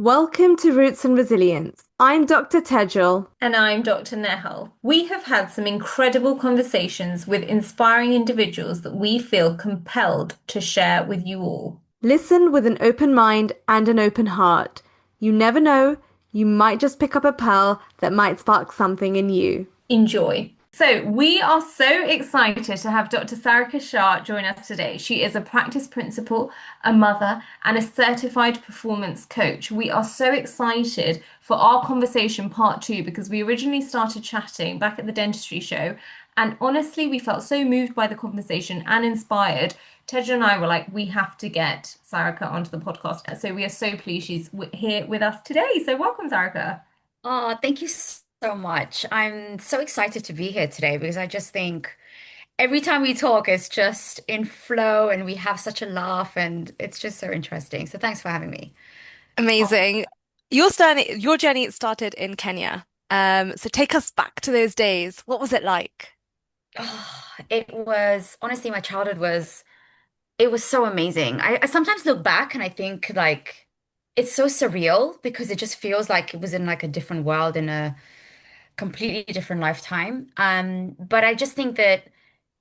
Welcome to Roots and Resilience. I'm Dr. Tejal. And I'm Dr. Nehal. We have had some incredible conversations with inspiring individuals that we feel compelled to share with you all. Listen with an open mind and an open heart. You never know, you might just pick up a pearl that might spark something in you. Enjoy. So, we are so excited to have Dr. Sarika Shah join us today. She is a practice principal, a mother, and a certified performance coach. We are so excited for our conversation part two because we originally started chatting back at the dentistry show. And honestly, we felt so moved by the conversation and inspired. Tedra and I were like, we have to get Sarika onto the podcast. So, we are so pleased she's here with us today. So, welcome, Sarika. Oh, thank you so much. I'm so excited to be here today because I just think every time we talk, it's just in flow and we have such a laugh and it's just so interesting. So thanks for having me. Amazing. Your journey started in Kenya. So take us back to those days. What was it like? Oh, it was honestly, my childhood was it was so amazing. I sometimes look back and I think like it's so surreal because it just feels like it was in like a different world in a completely different lifetime. But I just think that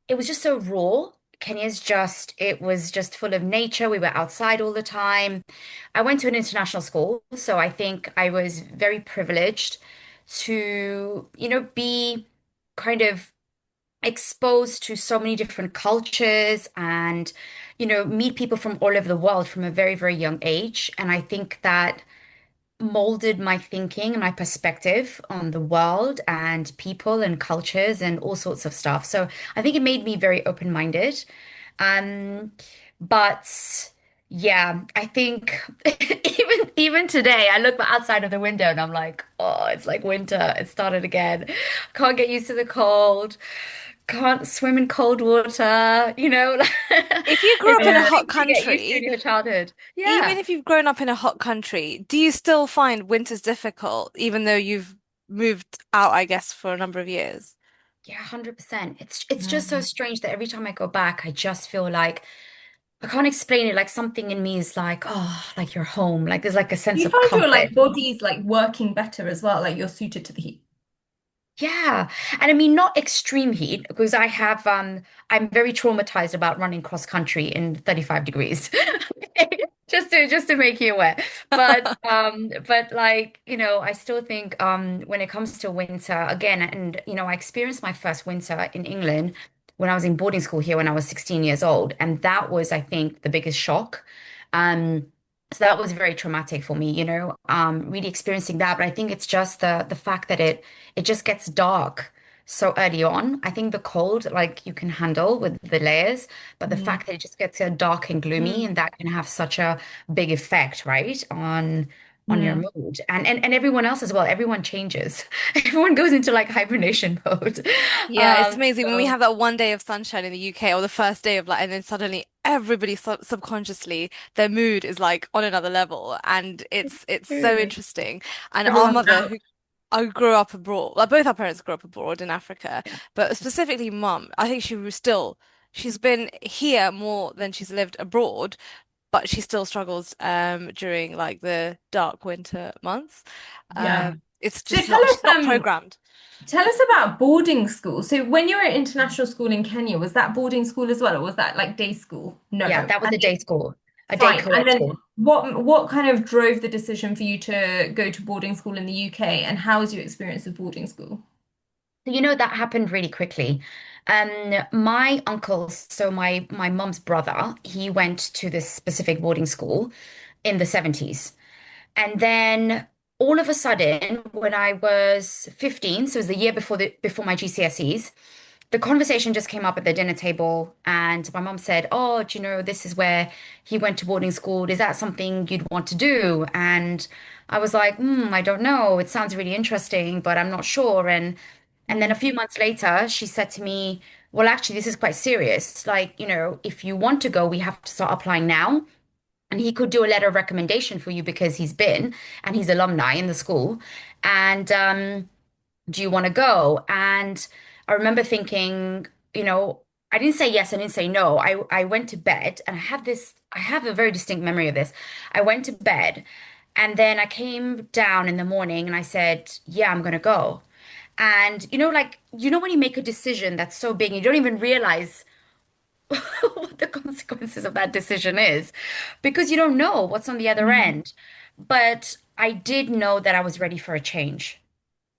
it was just so raw. It was just full of nature. We were outside all the time. I went to an international school, so I think I was very privileged to, be kind of exposed to so many different cultures and, meet people from all over the world from a very, very young age. And I think that molded my thinking and my perspective on the world and people and cultures and all sorts of stuff. So I think it made me very open-minded. Um, but yeah, I think even today, I look outside of the window and I'm like, oh, it's like winter. It started again. Can't get used to the cold. Can't swim in cold water, If you grew It's up in just a Yeah. hot things you get used to in country, your childhood. even Yeah. if you've grown up in a hot country, do you still find winters difficult, even though you've moved out, I guess, for a number of years? Yeah, 100%. It's just so Mm. strange that every time I go back, I just feel like I can't explain it. Like something in me is like, oh, like you're home. Like there's like a sense You of find your comfort. like body's like working better as well, like you're suited to the heat. Yeah. And I mean not extreme heat because I'm very traumatized about running cross country in 35 degrees. Just to make you aware. But like, I still think when it comes to winter again and I experienced my first winter in England when I was in boarding school here when I was 16 years old and that was I think the biggest shock. Um so that was very traumatic for me, really experiencing that. But I think it's just the fact that it just gets dark so early on. I think the cold, like you can handle with the layers, but the Mm. fact that it just gets dark and gloomy, Mm. and that can have such a big effect, right, on your Mm. mood and everyone else as well. Everyone changes. Everyone goes into like hibernation mode. Yeah, it's amazing when we So have that one day of sunshine in the UK or the first day of like, and then suddenly everybody subconsciously their mood is like on another level, and it's so true. interesting. And our Everyone's mother, out. who I grew up abroad, like both our parents grew up abroad in Africa, Yeah. but specifically mum, I think she's been here more than she's lived abroad, but she still struggles during like the dark winter months. Yeah. It's So just not she's not programmed. tell us about boarding school. So when you were at international school in Kenya, was that boarding school as well, or was that like day school? No. Yeah, that was And a day school, a day fine. And co-ed then school. what kind of drove the decision for you to go to boarding school in the UK, and how was your experience of boarding school? So, that happened really quickly. My uncle, so my mum's brother, he went to this specific boarding school in the 70s. And then all of a sudden, when I was 15, so it was the year before my GCSEs, the conversation just came up at the dinner table, and my mum said, "Oh, do you know, this is where he went to boarding school. Is that something you'd want to do?" And I was like, I don't know. It sounds really interesting, but I'm not sure. And then a Mm. few months later, she said to me, "Well, actually, this is quite serious. Like, if you want to go, we have to start applying now." And he could do a letter of recommendation for you because he's been and he's alumni in the school. And do you want to go? And I remember thinking, I didn't say yes, I didn't say no. I went to bed and I have a very distinct memory of this. I went to bed And then I came down in the morning and I said, yeah, I'm gonna go. And like, when you make a decision that's so big, you don't even realize what the consequences of that decision is because you don't know what's on the other Mm. end. But I did know that I was ready for a change.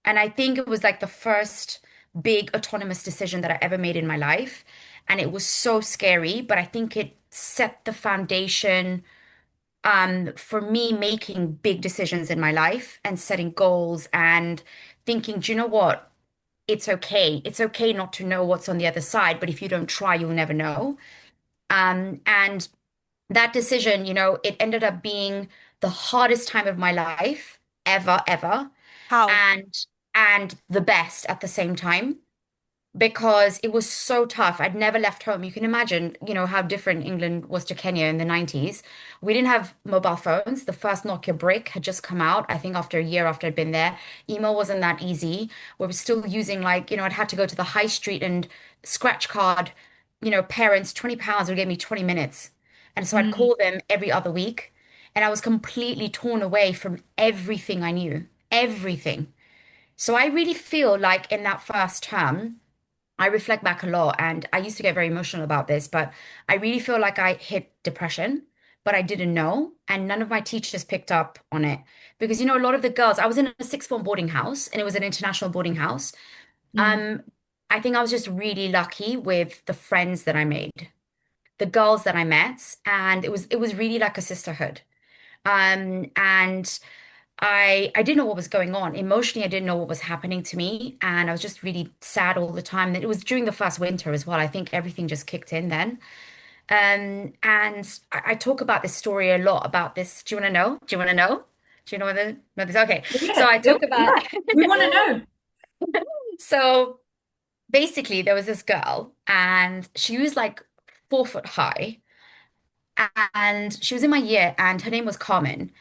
And I think it was like the first big autonomous decision that I ever made in my life. And it was so scary, but I think it set the foundation for me making big decisions in my life and setting goals and thinking, do you know what? It's okay. It's okay not to know what's on the other side, but if you don't try, you'll never know. And that decision, it ended up being the hardest time of my life ever, ever, How? and the best at the same time because it was so tough. I'd never left home. You can imagine, how different England was to Kenya in the 90s. We didn't have mobile phones. The first Nokia brick had just come out, I think after a year after I'd been there. Email wasn't that easy. We were still using like, I'd had to go to the high street and scratch card, parents, £20 would give me 20 minutes. And so I'd Mm. call them every other week. And I was completely torn away from everything I knew, everything. So I really feel like in that first term, I reflect back a lot and I used to get very emotional about this, but I really feel like I hit depression, but I didn't know. And none of my teachers picked up on it because, a lot of the girls, I was in a sixth form boarding house and it was an international boarding house. Mm. Um, I think I was just really lucky with the friends that I made, the girls that I met, and it was really like a sisterhood. And I didn't know what was going on. Emotionally, I didn't know what was happening to me. And I was just really sad all the time. It was during the first winter as well. I think everything just kicked in then. And I talk about this story a lot about this. Do you want to know? Do you want to know? Do you know this? Okay. So Yeah, I yeah, talk about, yeah. We want to know. so basically there was this girl and she was like 4 foot high. And she was in my year and her name was Carmen.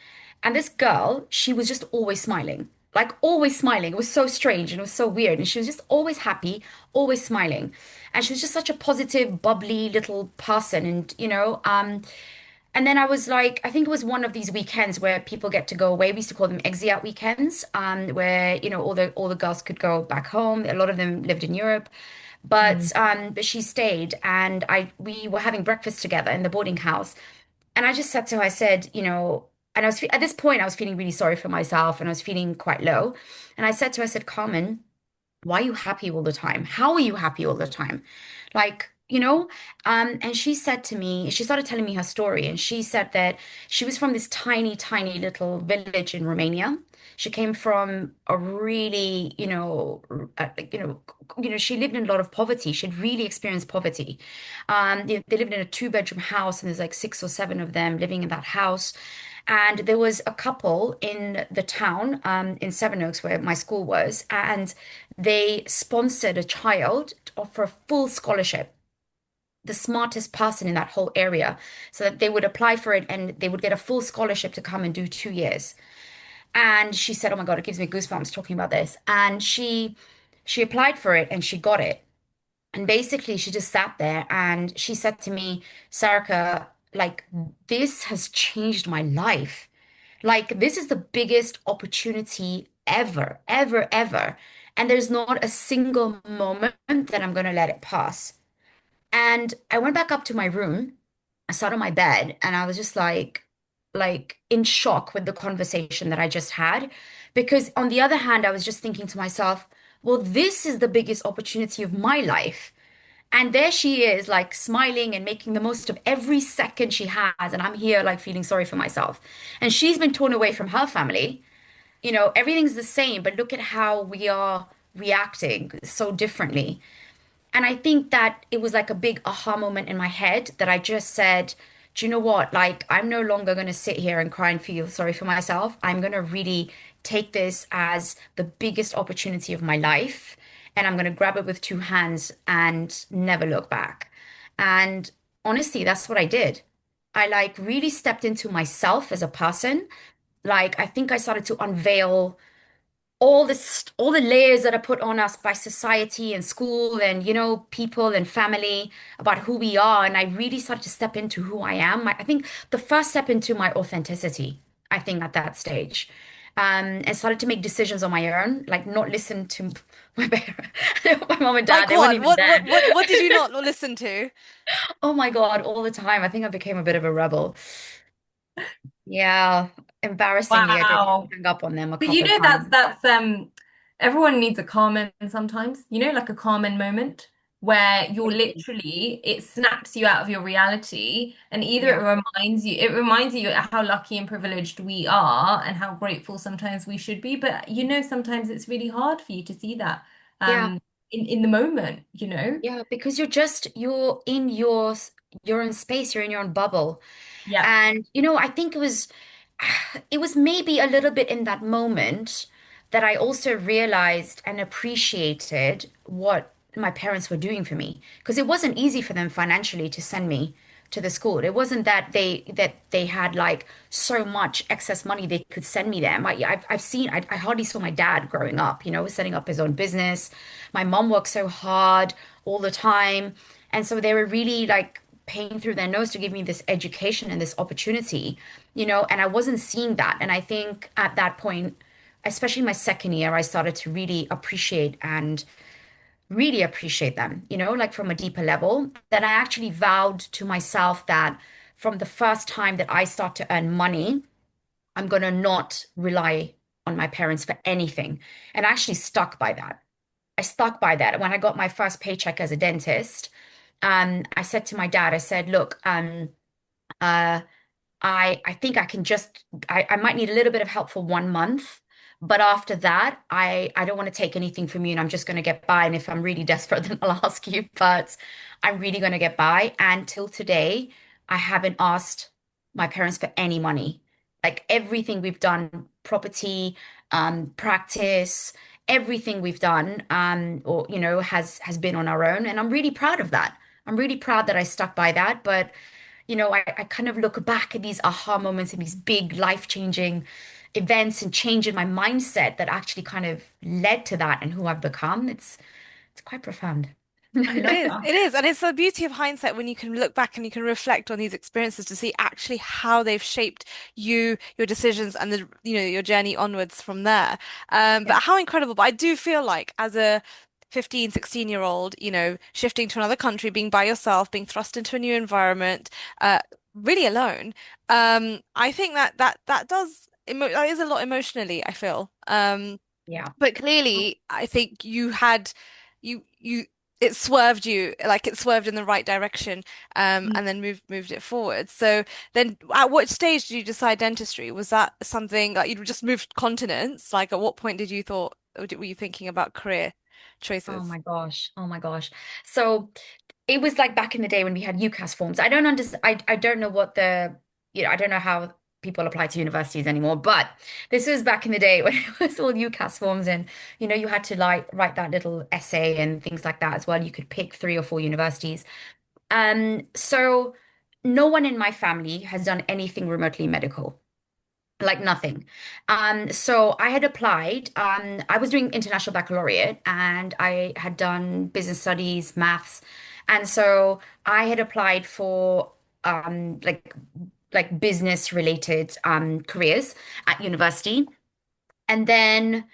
And this girl, she was just always smiling, like always smiling. It was so strange and it was so weird. And she was just always happy, always smiling. And she was just such a positive, bubbly little person. And then I was like, I think it was one of these weekends where people get to go away. We used to call them exit out weekends, where, all the girls could go back home. A lot of them lived in Europe. Mm. But she stayed and we were having breakfast together in the boarding house. And I just said to her, I said, and at this point I was feeling really sorry for myself and I was feeling quite low. And I said to her, I said, Carmen, why are you happy all the time? How are you happy all the time? Like, and she said to me, she started telling me her story, and she said that she was from this tiny, tiny little village in Romania. She came from a really, she lived in a lot of poverty. She'd really experienced poverty. They lived in a two-bedroom house, and there's like 6 or 7 of them living in that house. And there was a couple in the town, in Sevenoaks, where my school was, and they sponsored a child to offer a full scholarship, the smartest person in that whole area, so that they would apply for it and they would get a full scholarship to come and do 2 years. And she said, "Oh my God, it gives me goosebumps talking about this." And she applied for it and she got it. And basically, she just sat there and she said to me, Sarika, like, this has changed my life. Like, this is the biggest opportunity ever, ever, ever. And there's not a single moment that I'm going to let it pass. And I went back up to my room. I sat on my bed and I was just like in shock with the conversation that I just had. Because on the other hand, I was just thinking to myself, well, this is the biggest opportunity of my life. And there she is, like smiling and making the most of every second she has. And I'm here, like feeling sorry for myself. And she's been torn away from her family. Everything's the same, but look at how we are reacting so differently. And I think that it was like a big aha moment in my head that I just said, do you know what? Like, I'm no longer going to sit here and cry and feel sorry for myself. I'm going to really take this as the biggest opportunity of my life. And I'm going to grab it with 2 hands and never look back. And honestly, that's what I did. I like really stepped into myself as a person. Like, I think I started to unveil all the layers that are put on us by society and school and people and family about who we are, and I really started to step into who I am. I think the first step into my authenticity. I think, at that stage. And started to make decisions on my own, like not listen to my parents, my mom and dad. Like They weren't what? even there. What did you not listen to? Oh my God, all the time. I think I became a bit of a rebel. Yeah, embarrassingly, I did Wow. hang up on them a But you couple of know times. that's everyone needs a Carmen sometimes, like a Carmen moment where you're literally it snaps you out of your reality and either Yeah, it reminds you how lucky and privileged we are and how grateful sometimes we should be, but sometimes it's really hard for you to see that yeah, in the moment. yeah, because you're in your own space, you're in your own bubble. Yeah. And I think it was maybe a little bit in that moment that I also realized and appreciated what my parents were doing for me. Because it wasn't easy for them financially to send me to the school. It wasn't that they had like so much excess money they could send me there. I've seen I hardly saw my dad growing up, setting up his own business. My mom worked so hard all the time. And so they were really like paying through their nose to give me this education and this opportunity, and I wasn't seeing that. And I think at that point, especially my second year, I started to really appreciate them, like from a deeper level. Then I actually vowed to myself that from the first time that I start to earn money, I'm going to not rely on my parents for anything. And I actually stuck by that. I stuck by that. When I got my first paycheck as a dentist, I said to my dad, I said, look, uh, I think I might need a little bit of help for 1 month, but after that, I don't want to take anything from you, and I'm just going to get by. And if I'm really desperate, then I'll ask you. But I'm really going to get by. And till today, I haven't asked my parents for any money. Like everything we've done, property, practice, everything we've done, or has been on our own, and I'm really proud of that. I'm really proud that I stuck by that, but I kind of look back at these aha moments and these big life-changing events and change in my mindset that actually kind of led to that and who I've become. It's quite profound. I love It that. is, and it's the beauty of hindsight when you can look back and you can reflect on these experiences to see actually how they've shaped you, your decisions, and your journey onwards from there. Yeah, But how incredible! But I do feel like as a 15, 16-year-old, shifting to another country, being by yourself, being thrust into a new environment, uh, really alone. I think that is a lot emotionally, I feel. yeah, But clearly, I think you it swerved you, like it swerved in the right direction, and then moved it forward. So then, at what stage did you decide dentistry? Was that something like you just moved continents? Like, at what point did you thought, or were you thinking about career oh choices? my gosh, oh my gosh. So it was like back in the day when we had UCAS forms. I don't understand. I don't know I don't know how people apply to universities anymore, but this was back in the day when it was all UCAS forms, and you had to like write that little essay and things like that as well. You could pick 3 or 4 universities. So no one in my family has done anything remotely medical. Like nothing. So I had applied. I was doing international baccalaureate and I had done business studies, maths. And so I had applied for like business related careers at university. And then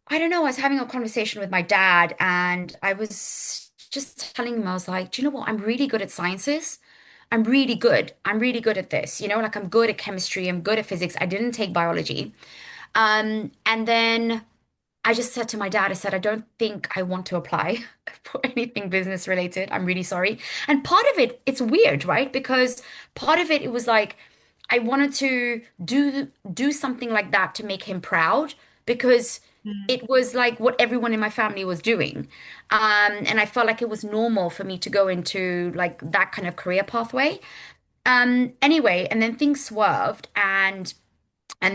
I don't know, I was having a conversation with my dad and I was just telling him, I was like, do you know what? I'm really good at sciences. I'm really good. I'm really good at this. Like I'm good at chemistry. I'm good at physics. I didn't take biology. And then I just said to my dad, I said, I don't think I want to apply for anything business related. I'm really sorry. And part of it, it's weird, right? Because part of it, it was like I wanted to do something like that to make him proud because Mm. it was like what everyone in my family was doing. And I felt like it was normal for me to go into like that kind of career pathway. Anyway, and then things swerved and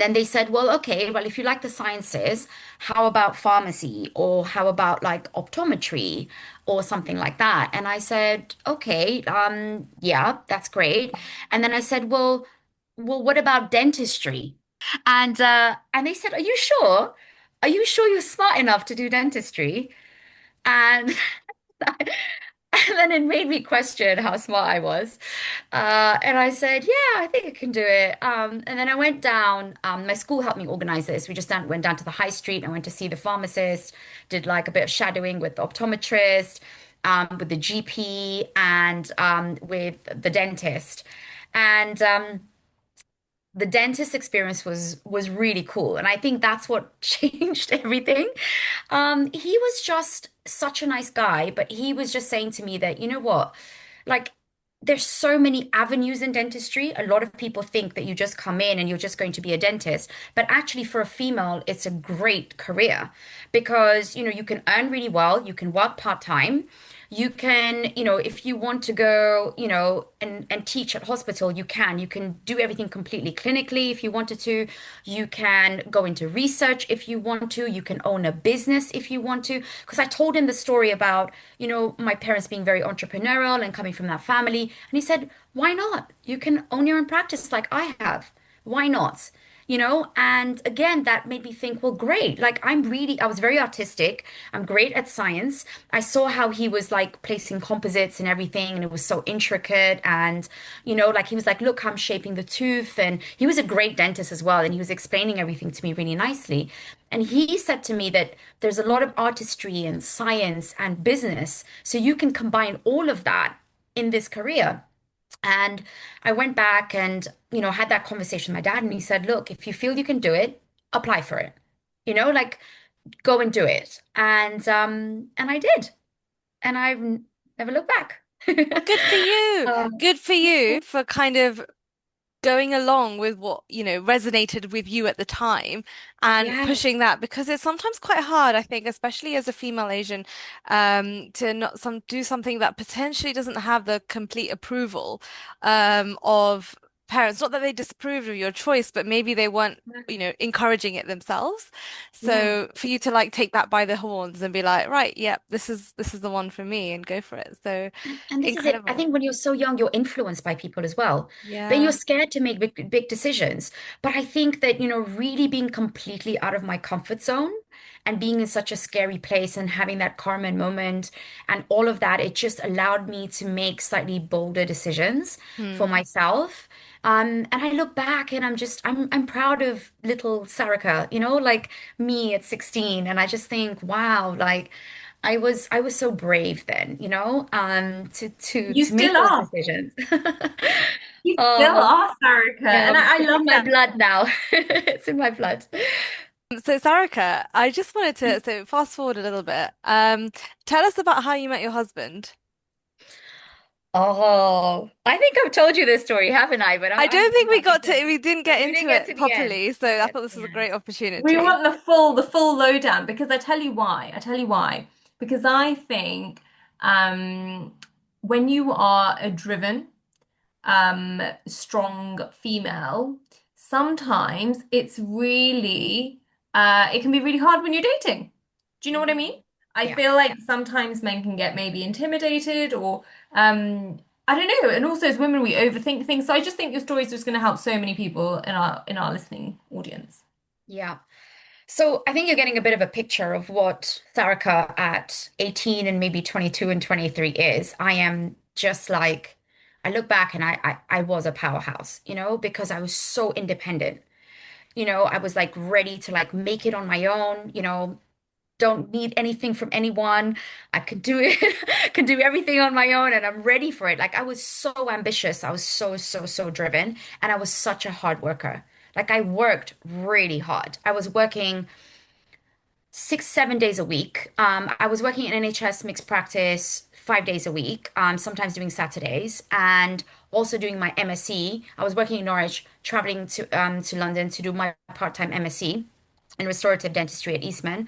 then they said, well, okay, well, if you like the sciences, how about pharmacy or how about like optometry or something like that? And I said, okay, yeah, that's great. And then I said, well, what about dentistry? And they said, are you sure? Are you sure you're smart enough to do dentistry? And And then it made me question how smart I was. And I said, yeah, I think I can do it. And then I went down. My school helped me organize this. We just went down to the high street. I went to see the pharmacist, did like a bit of shadowing with the optometrist, with the GP, and with the dentist. And the dentist experience was really cool, and I think that's what changed everything. He was just such a nice guy, but he was just saying to me that, you know what, like there's so many avenues in dentistry. A lot of people think that you just come in and you're just going to be a dentist, but actually for a female, it's a great career because, you can earn really well, you can work part-time. You can, if you want to go, and teach at hospital, you can. You can do everything completely clinically if you wanted to. You can go into research if you want to. You can own a business if you want to. Because I told him the story about, my parents being very entrepreneurial and coming from that family. And he said, why not? You can own your own practice like I have. Why not? And again, that made me think, well, great. Like, I was very artistic. I'm great at science. I saw how he was like placing composites and everything, and it was so intricate. And, like he was like, look, I'm shaping the tooth. And he was a great dentist as well. And he was explaining everything to me really nicely. And he said to me that there's a lot of artistry and science and business. So you can combine all of that in this career. And I went back and, had that conversation with my dad, and he said, look, if you feel you can do it, apply for it. Like go and do it. And I did. And I've never looked back. Well, good for you. Um, Good for you for kind of going along with what, resonated with you at the time and yeah, pushing that because it's sometimes quite hard, I think, especially as a female Asian, to not do something that potentially doesn't have the complete approval, of parents. Not that they disapproved of your choice, but maybe they weren't, encouraging it themselves. yeah. So for you to like take that by the horns and be like, right, yep, this is the one for me and go for it. So And this is it. I incredible. think when you're so young, you're influenced by people as well. Then you're Yeah. scared to make big, big decisions. But I think that, really being completely out of my comfort zone and being in such a scary place and having that Carmen moment and all of that, it just allowed me to make slightly bolder decisions for Hmm. myself. And I look back and I'm proud of little Sarika, like me at 16. And I just think, wow, like I was so brave then, to You make still those are. decisions. You still Oh, are, Sarika. yeah, And I it's love in my that. blood now. It's in my blood. So Sarika, I just wanted to fast forward a little bit. Tell us about how you met your husband. Oh, I think I've told you this story, haven't I? But I don't I'm think happy to. we didn't get We didn't into get to it the end. properly, We so didn't I get thought to this the was a end. great We opportunity. want the full lowdown because I tell you why. I tell you why. Because I think um, when you are a driven, strong female, sometimes it can be really hard when you're dating. Do you know what I Mhm. mean? I Yeah. feel like sometimes men can get maybe intimidated or I don't know. And also as women, we overthink things. So I just think your story is just going to help so many people in our listening audience. Yeah. So I think you're getting a bit of a picture of what Sarika at 18 and maybe 22 and 23 is. I am just like, I look back and I was a powerhouse, because I was so independent. I was like ready to like make it on my own, don't need anything from anyone. I could do it, can do everything on my own, and I'm ready for it. Like I was so ambitious. I was so, so, so driven, and I was such a hard worker. Like I worked really hard. I was working 6, 7 days a week. I was working in NHS mixed practice 5 days a week, sometimes doing Saturdays, and also doing my MSc. I was working in Norwich, traveling to London to do my part-time MSc in restorative dentistry at Eastman,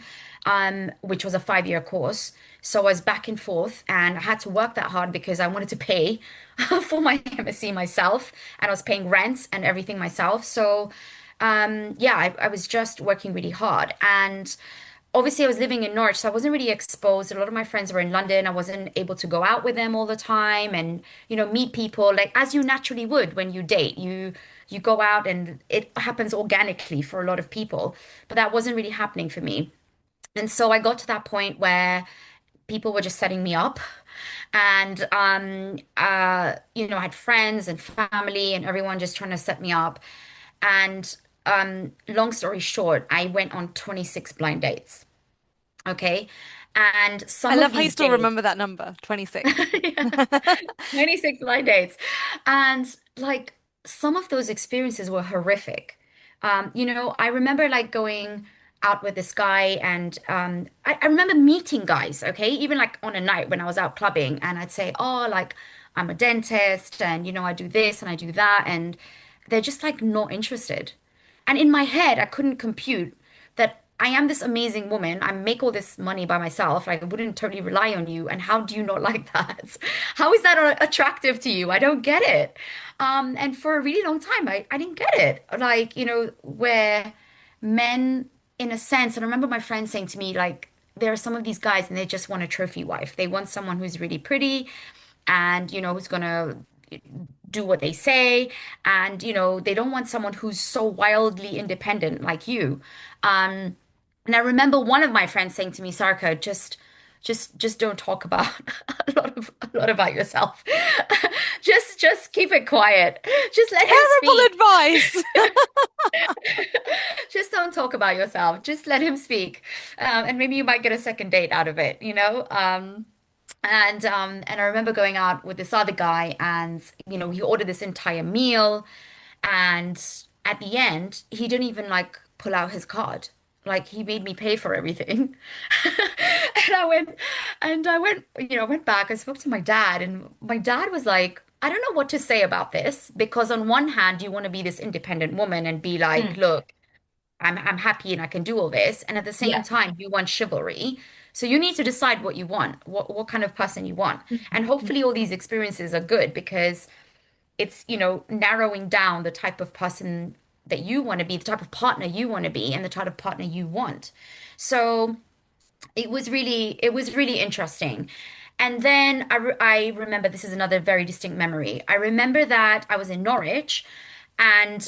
which was a 5-year course. So I was back and forth, and I had to work that hard because I wanted to pay for my MSc myself, and I was paying rent and everything myself. So, yeah, I was just working really hard, and obviously I was living in Norwich, so I wasn't really exposed. A lot of my friends were in London. I wasn't able to go out with them all the time and, meet people like as you naturally would when you date. You go out and it happens organically for a lot of people, but that wasn't really happening for me. And so I got to that point where people were just setting me up. And I had friends and family and everyone just trying to set me up. And long story short, I went on 26 blind dates. Okay. And I some love of how you these still dates, remember that number, 26. yeah, 26 blind dates. And like some of those experiences were horrific. I remember like going out with this guy and I remember meeting guys, okay, even like on a night when I was out clubbing and I'd say, oh, like I'm a dentist and I do this and I do that. And they're just like not interested. And in my head, I couldn't compute that I am this amazing woman. I make all this money by myself. Like, I wouldn't totally rely on you. And how do you not like that? How is that attractive to you? I don't get it. And for a really long time, I didn't get it. Like, where men, in a sense, and I remember my friend saying to me, like, there are some of these guys and they just want a trophy wife. They want someone who's really pretty and, who's gonna do what they say. And, they don't want someone who's so wildly independent like you. And I remember one of my friends saying to me, Sarka, just don't talk about a lot about yourself. Just keep it quiet. Just let him Terrible speak. advice. Just don't talk about yourself. Just let him speak. And maybe you might get a second date out of it. And I remember going out with this other guy and he ordered this entire meal and at the end he didn't even like pull out his card. Like he made me pay for everything. And I went back. I spoke to my dad and my dad was like, I don't know what to say about this because on one hand you want to be this independent woman and be like, Mm, look, I'm happy and I can do all this. And at the same yeah. time, you want chivalry. So you need to decide what you want, what kind of person you want. And Mhm. hopefully all these experiences are good because it's, narrowing down the type of person that you want to be, the type of partner you want to be, and the type of partner you want. So it was really interesting. And then I remember this is another very distinct memory. I remember that I was in Norwich and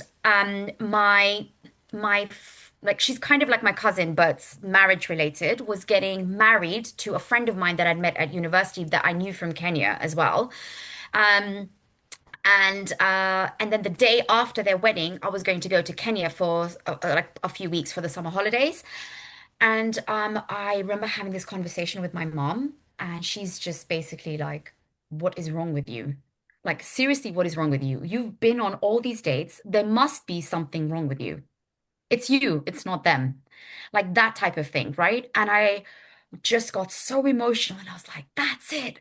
like she's kind of like my cousin, but marriage related, was getting married to a friend of mine that I'd met at university that I knew from Kenya as well. Um, and then the day after their wedding, I was going to go to Kenya for like a few weeks for the summer holidays. And I remember having this conversation with my mom, and she's just basically like, "What is wrong with you? Like, seriously, what is wrong with you? You've been on all these dates. There must be something wrong with you. It's you, it's not them." Like that type of thing, right? And I just got so emotional, and I was like, "That's it.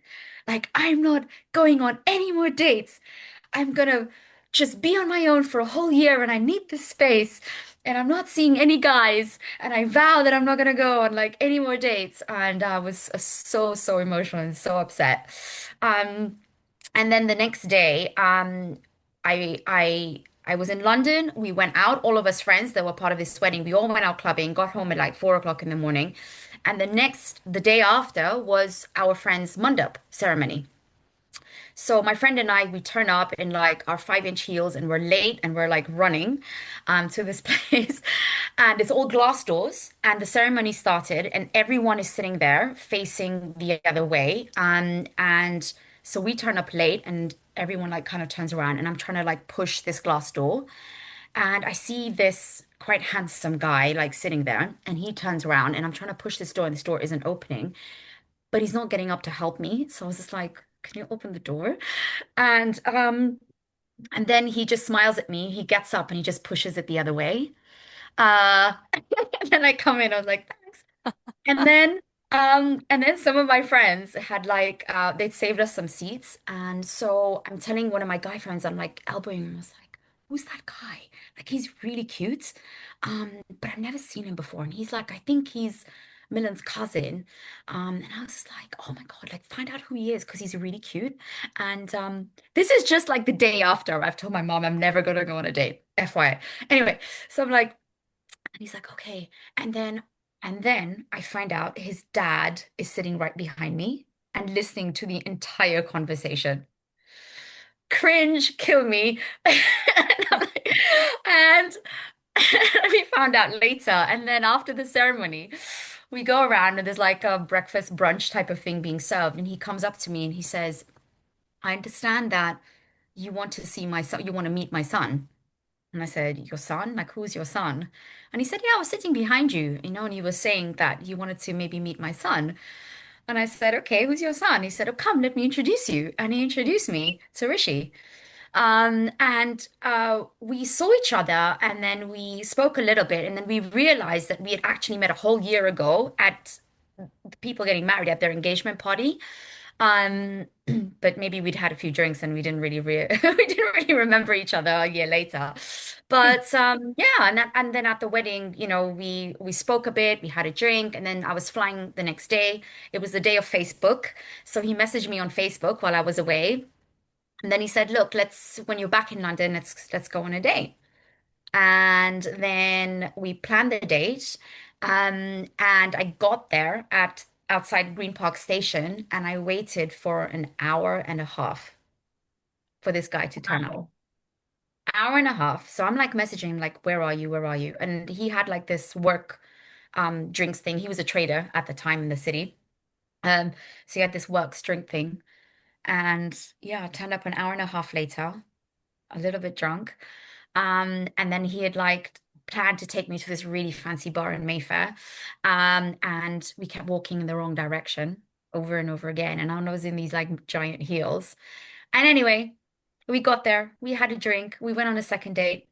Like, I'm not going on any more dates. I'm gonna just be on my own for a whole year and I need this space and I'm not seeing any guys and I vow that I'm not gonna go on like any more dates." And I was so emotional and so upset. Um, and then the next day, I was in London. We went out, all of us friends that were part of this wedding. We all went out clubbing, got home at like 4 o'clock in the morning. And the day after was our friend's mandap ceremony. So my friend and I, we turn up in like our 5-inch heels and we're late and we're like running to this place. And it's all glass doors. And the ceremony started and everyone is sitting there facing the other way. And so we turn up late and everyone like kind of turns around and I'm trying to like push this glass door. And I see this quite handsome guy like sitting there and he turns around and I'm trying to push this door and this door isn't opening, but he's not getting up to help me. So I was just like, can you open the door? And and then he just smiles at me. He gets up and he just pushes it the other way. And then I come in, I was like, thanks. And then some of my friends had like they'd saved us some seats. And so I'm telling one of my guy friends, I'm like elbowing him, I was like, who's that guy? Like he's really cute. But I've never seen him before. And he's like, I think he's Milan's cousin. And I was just like, oh my God, like find out who he is because he's really cute. And this is just like the day after I've told my mom I'm never gonna go on a date, FYI. Anyway, so I'm like, and he's like, okay. And then I find out his dad is sitting right behind me and listening to the entire conversation. Cringe, kill me. And we found out later. And then after the ceremony, we go around and there's like a breakfast brunch type of thing being served. And he comes up to me and he says, I understand that you want to see my son, you want to meet my son. And I said, your son? Like, who's your son? And he said, yeah, I was sitting behind you, and you were saying that you wanted to maybe meet my son. And I said, okay, who's your son? He said, oh, come, let me introduce you. And he introduced me to Rishi. And we saw each other and then we spoke a little bit. And then we realized that we had actually met a whole year ago at the people getting married at their engagement party. Um, but maybe we'd had a few drinks and we didn't really we didn't really remember each other a year later. But yeah, and then at the wedding, we spoke a bit, we had a drink, and then I was flying the next day. It was the day of Facebook, so he messaged me on Facebook while I was away, and then he said, "Look, let's when you're back in London, let's go on a date." And then we planned the date. And I got there at outside Green Park Station and I waited for an hour and a half for this guy to turn up. Wow. Hour and a half. So I'm like messaging him like, where are you? Where are you? And he had like this work drinks thing. He was a trader at the time in the city. Um, so he had this works drink thing. And yeah, I turned up an hour and a half later, a little bit drunk. And then he had like planned to take me to this really fancy bar in Mayfair. And we kept walking in the wrong direction over and over again. And I was in these like giant heels. And anyway, we got there, we had a drink, we went on a second date,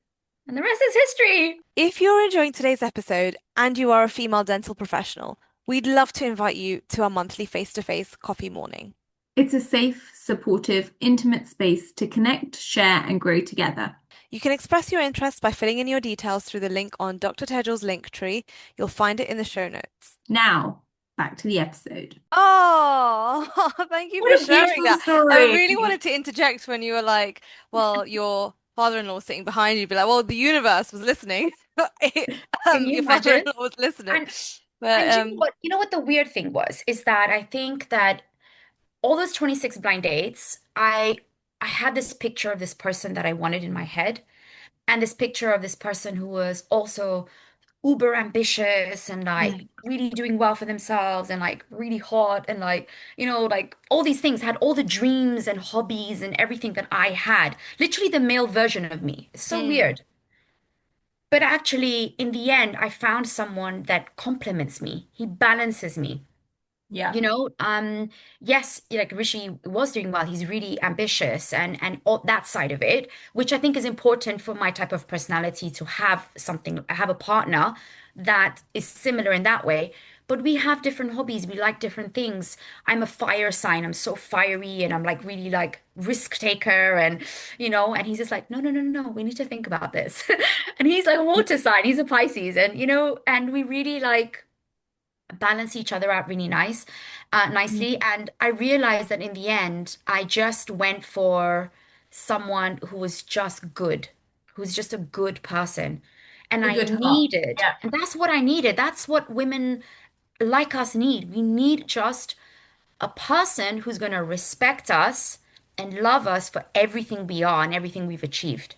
and the rest is history. If you're enjoying today's episode and you are a female dental professional, we'd love to invite you to our monthly face-to-face coffee morning. It's a safe, supportive, intimate space to connect, share, and grow together. You can express your interest by filling in your details through the link on Dr. Tejal's link tree. You'll find it in the show notes. Now, back to the episode. Oh, thank you for What a sharing beautiful that. I story. really wanted to interject when you were like, well, your father-in-law was sitting behind you, be like, well, the universe was listening. Can you Your imagine? father-in-law was listening. And But and you know what the weird thing was is that I think that all those 26 blind dates, I had this picture of this person that I wanted in my head, and this picture of this person who was also uber ambitious and like Mm. really doing well for themselves and like really hot and like like all these things, had all the dreams and hobbies and everything that I had, literally the male version of me. It's so mm, weird. But actually in the end I found someone that complements me. He balances me. Yeah. Yes, like Rishi was doing well. He's really ambitious and all that side of it, which I think is important for my type of personality to have a partner that is similar in that way. But we have different hobbies. We like different things. I'm a fire sign. I'm so fiery and I'm like really like risk taker and he's just like, no, no, no, no, no. We need to think about this. And he's like a water sign. He's a Pisces and we really like balance each other out really Mm. nicely. And I realized that in the end, I just went for someone who was just good, who's just a good person. And A I good heart. needed, Yeah. and that's what I needed. That's what women like us need. We need just a person who's going to respect us and love us for everything we are and everything we've achieved.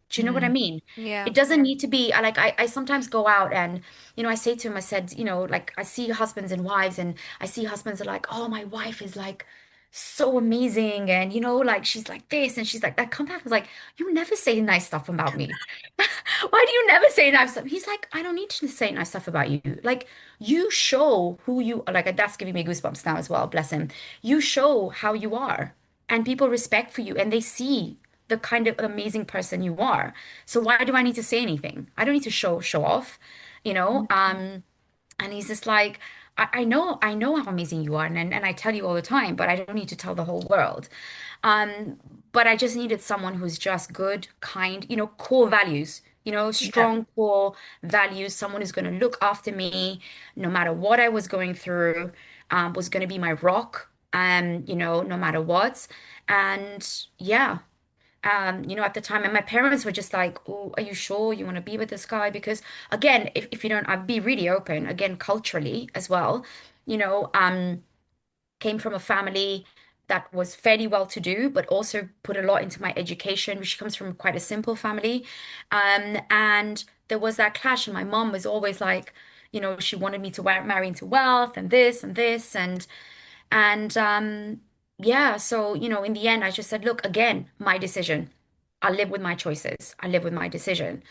Do you know what I Mm. mean? yeah. It doesn't need to be I sometimes go out and I say to him, I said, like I see husbands and wives and I see husbands are like, oh, my wife is like so amazing and like she's like this and she's like that. Come back, I was like, you never say nice stuff about me. Why do you never say nice stuff? He's like, I don't need to say nice stuff about you. Like you show who you are. Like that's giving me goosebumps now as well, bless him. You show how you are and people respect for you and they see the kind of amazing person you are. So why do I need to say anything? I don't need to show off, you know? Mm. And he's just like, I know how amazing you are, and I tell you all the time, but I don't need to tell the whole world. Um, but I just needed someone who's just good, kind, core values, Yeah. strong core values, someone who's going to look after me no matter what I was going through, was going to be my rock, no matter what. And yeah. At the time, and my parents were just like, "Oh, are you sure you want to be with this guy?" Because again, if you don't, I'd be really open, again, culturally as well, you know, um, came from a family that was fairly well to do, but also put a lot into my education. She comes from quite a simple family. And there was that clash, and my mom was always like, she wanted me to marry into wealth and this and this and yeah, so in the end I just said, look, again, my decision. I live with my choices. I live with my decision.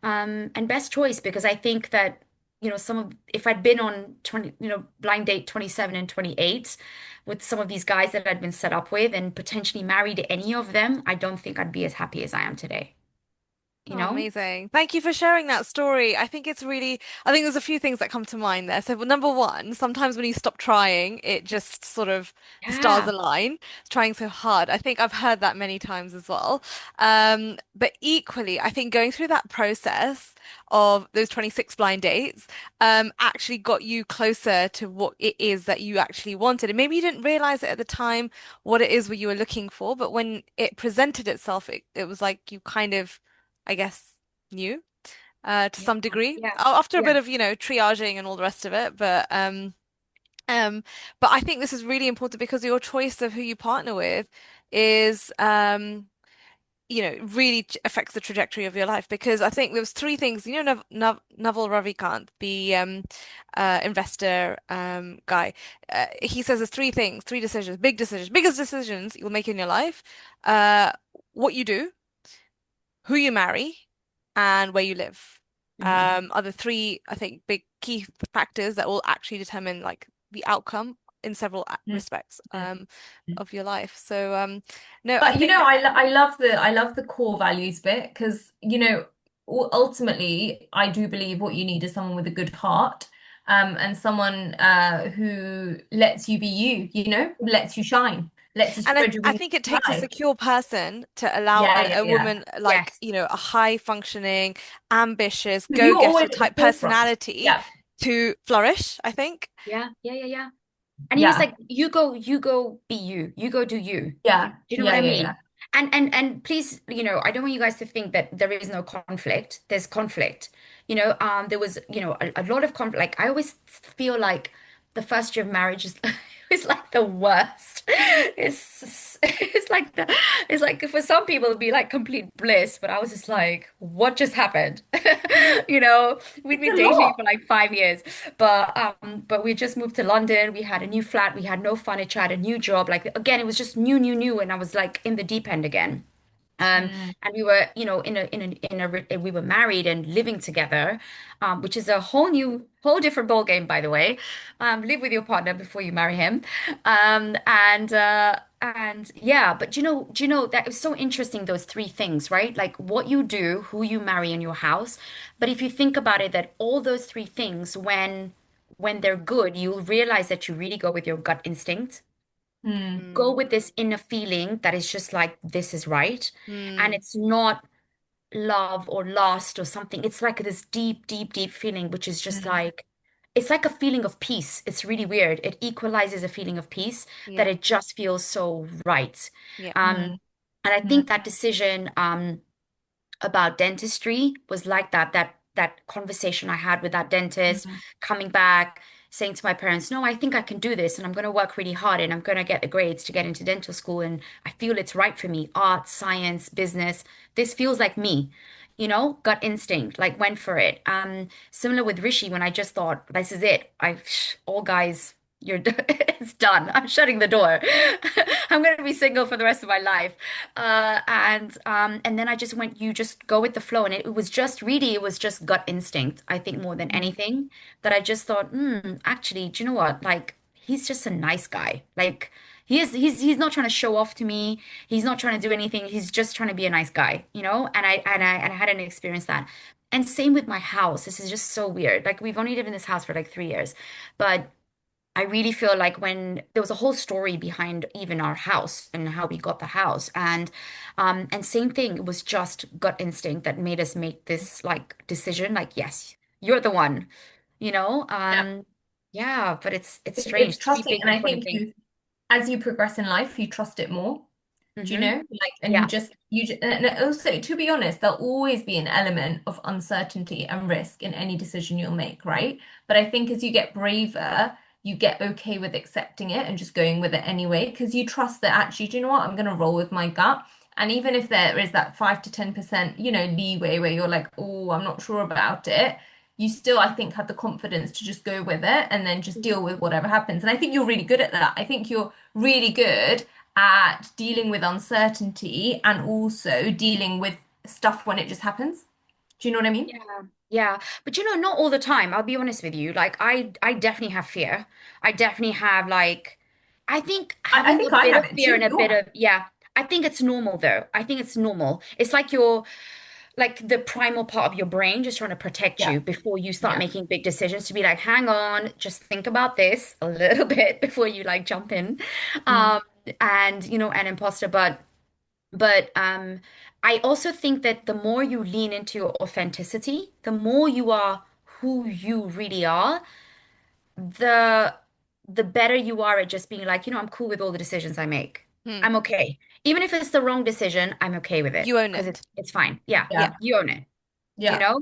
And best choice because I think that, if I'd been on 20, blind date 27 and 28 with some of these guys that I'd been set up with and potentially married any of them, I don't think I'd be as happy as I am today, you Oh, know? amazing. Thank you for sharing that story. I think there's a few things that come to mind there. So, well, number one, sometimes when you stop trying, it just sort of, the stars Yeah. align, trying so hard. I think I've heard that many times as well. But equally, I think going through that process of those 26 blind dates, actually got you closer to what it is that you actually wanted. And maybe you didn't realize it at the time what it is what you were looking for, but when it presented itself, it was like you kind of I guess, new to Yeah. some degree Yeah. after a Yeah. bit of, triaging and all the rest of it. Um, but I think this is really important because your choice of who you partner with is, really affects the trajectory of your life. Because I think there was three things, Naval Ravikant, the investor guy, he says there's three things, three decisions, big decisions, biggest decisions you'll make in your life, uh, what you do, who you marry, and where you live. Hmm. Are the three, I think, big key factors that will actually determine like the outcome in several Mm, respects mm, mm. of your life. So no, I But think I love the core values bit because ultimately I do believe what you need is someone with a good heart, and someone who lets you be you, lets you shine, lets you and spread your I wings think it and takes a fly. secure person to allow Yeah, yeah, a yeah. woman like, Yes. a high functioning, ambitious, Because you're go-getter always at the type forefront. personality Yeah, to flourish, I think. Yeah. Yeah. Yeah. Yeah. And he was yeah, like, you go be you. You go do you. yeah, Do you know what yeah, I yeah, yeah. mean? And please, I don't want you guys to think that there is no conflict. There's conflict. There was, a lot of conflict. Like I always feel like the first year of marriage is is like the worst. It's like for some people it'd be like complete bliss, but I was just like, what just happened? We'd It's been a dating lot. for like 5 years, but we just moved to London. We had a new flat. We had no furniture. I had a new job. Like again, it was just new, new, new, and I was like in the deep end again. Mm, And we were, we were married and living together, which is a whole different ball game, by the way. Live with your partner before you marry him, and yeah. But do you know that it's so interesting those three things, right? Like what you do, who you marry, in your house. But if you think about it, that all those three things, when they're good, you'll realize that you really go with your gut instinct, go Mm, with this inner feeling that is just like this is right, and mm, it's not love or lust or something. It's like this deep, deep, deep feeling, which is just mm, like it's like a feeling of peace. It's really weird. It equalizes a feeling of peace that yeah, it just feels so right. yeah. Um, mm, and I mm, think that decision, about dentistry was like that conversation I had with that dentist, mm, coming back saying to my parents, no, I think I can do this and I'm going to work really hard and I'm going to get the grades to get into dental school and I feel it's right for me. Art, science, business, this feels like me. Gut instinct, like went for it. Similar with Rishi when I just thought this is it. All guys, it's done. I'm shutting the door. I'm going to be single for the rest of my life. And then I just went, you just go with the flow. And it was just gut instinct, I think, more than mm, anything, that I just thought, actually, do you know what? Like, he's just a nice guy. Like, he's not trying to show off to me. He's not trying to do anything. He's just trying to be a nice guy. And I hadn't experienced that. And same with my house. This is just so weird. Like, we've only lived in this house for like 3 years, but I really feel like when there was a whole story behind even our house and how we got the house, and same thing, it was just gut instinct that made us make this like decision, like yes, you're the one, you know yeah. um yeah, but it's It's strange, three trusting, big and I important think things. as you progress in life, you trust it more. Do you Hmm. know? Like, and Yeah. and also, to be honest, there'll always be an element of uncertainty and risk in any decision you'll make, right? But I think as you get braver, you get okay with accepting it and just going with it anyway, because you trust that actually, do you know what? I'm going to roll with my gut. And even if there is that 5 to 10%, leeway where you're like, oh, I'm not sure about it, you still, I think, had the confidence to just go with it and then just deal with whatever happens. And I think you're really good at that. I think you're really good at dealing with uncertainty and also dealing with stuff when it just happens. Do you know what I mean? Yeah. Yeah. But not all the time. I'll be honest with you. Like I definitely have fear. I definitely have like I think I having a think I bit have of it fear too. and a You'll bit have of yeah. I think it's normal though. I think it's normal. It's like your like the primal part of your brain just trying to protect Yeah. you before you start Yeah. making big decisions to be like, hang on, just think about this a little bit before you like jump in. Mm. Um and an imposter, but I also think that the more you lean into your authenticity, the more you are who you really are, the the better you are at just being like, I'm cool with all the decisions I make. Hmm. I'm okay. Even if it's the wrong decision, I'm okay with it You own because it's it. it's fine. Yeah, Yeah. Yeah. you own it, you Yeah. know?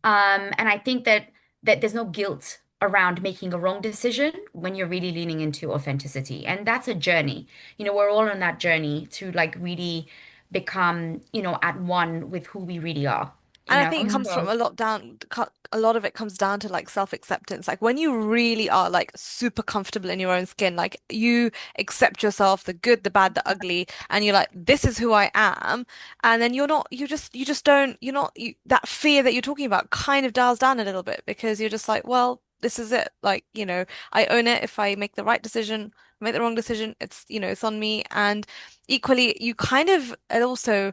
And I think that there's no guilt around making a wrong decision when you're really leaning into authenticity. And that's a journey. We're all on that journey to like really become, at one with who we really are, And I think it comes from So, a lot of it comes down to like self-acceptance. Like when you really are like super comfortable in your own skin, like you accept yourself, the good, the bad, the ugly, and you're like, this is who I am. And then you just don't, that fear that you're talking about kind of dials down a little bit because you're just like, well, this is it. Like, I own it. If I make the right decision, make the wrong decision, it's on me. And equally, you kind of also